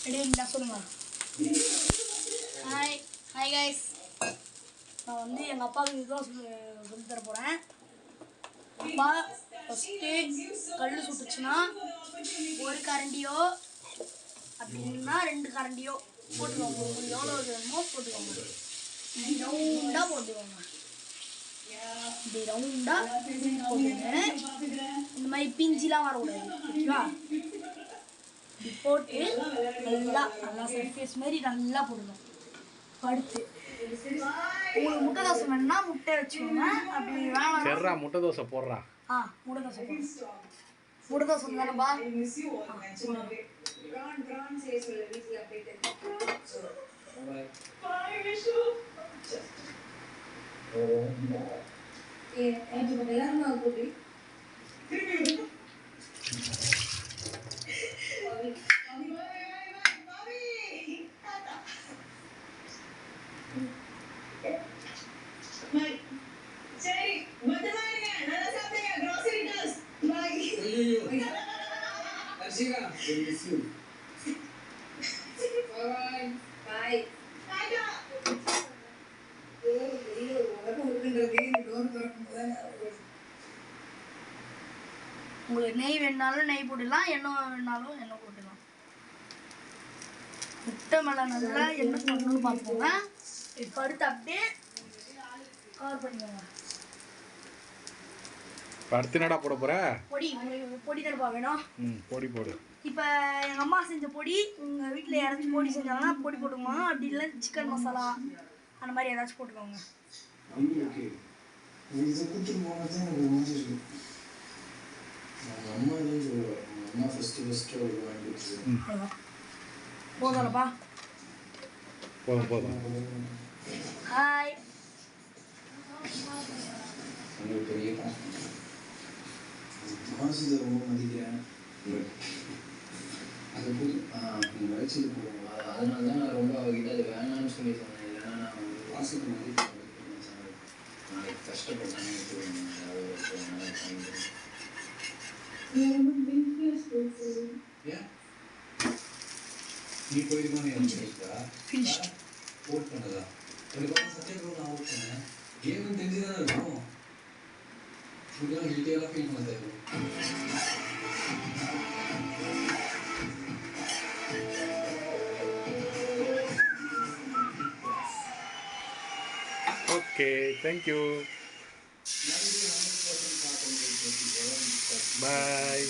ரெடிங்களா சொல்லுங்க. Hi hi guys, நான் வந்து எங்கள் அப்பாவுக்கு இதுதான் சொல்லி தர போகிறேன். அப்பா ஃபஸ்ட்டு கல் சுட்டுச்சுன்னா ஒரு கரண்டியோ அப்படின்னா 2 கரண்டியோ போட்டுக்கோங்க. உங்களுக்கு எவ்வளோ வேணுமோ போட்டுக்கோங்க. இப்படி ரவுண்டாக போட்டுக்கோங்க. இப்படி ரவுண்டாக போட்டுங்க. இந்த மாதிரி பிஞ்சிலாம் வரக்கூடாது, ஓகேவா? இப்படி போட்டு நல்லா சர்ஃபேஸ் மாதிரி நல்லா போடணும். அடுத்து உங்களுக்கு முட்டை தோசை வேணும்னா முட்டை வச்சுக்கோங்க. அப்படி வேணாம் முட்டை தோசை போடுறா. முட்டை தோசை முட்டை தோசை தானேப்பா. சரி, பத்திரமா இருங்க. நல்லா சாப்பிடுங்க. grocery does. Bye. Arshika, we miss you. Bye. Bye. Tata. உங்களுக்கு நெய் வேணாலும் நெய் போட்டுடலாம், எண்ணெய் வேணாலும் எண்ணெய் போட்டுடலாம். முட்டை மேலே நல்லா எண்ணெய் போடணும்னு பார்த்துக்கோங்க. இப்போ அடுத்து அப்படியே கவர் பண்ணிக்கோங்க. அடுத்து என்னடா போட போற? பொடி பொடி தருப்பா வேணும். பொடி போடு. இப்போ எங்கள் அம்மா செஞ்ச பொடி உங்கள் வீட்டில் யாராச்சும் பொடி செஞ்சாங்கன்னா பொடி போட்டுக்கோங்க. அப்படி இல்லை சிக்கன் மசாலா அந்த மாதிரி ஏதாச்சும் போட்டுக்கோங்க. போதும்ப்பா. போதும். ஹாய். ரொம்ப மதிக்கிறேன். அது நீங்கள் வயசுக்கு போடுவோம். அதனால தான் நான் ரொம்ப அவகிட்ட அது வேணான்னு சொல்லி சொன்னேன். இல்லைன்னா நான் வாசிக்கு மதிக்க நாளைக்கு கஷ்டப்பட்டானே நீ போயிருக்கோன்னு எனக்கு ஓட் பண்ணதா? அதுக்கப்புறம் சத்தியபுரம் நான் ஓட் பண்ணேன். கேம் தெரிஞ்சுதான் இருக்கும். இதெல்லாம் டீட்டெயிலாக ஃபீல் பண்ண தேவை. Okay, thank you. பாய்.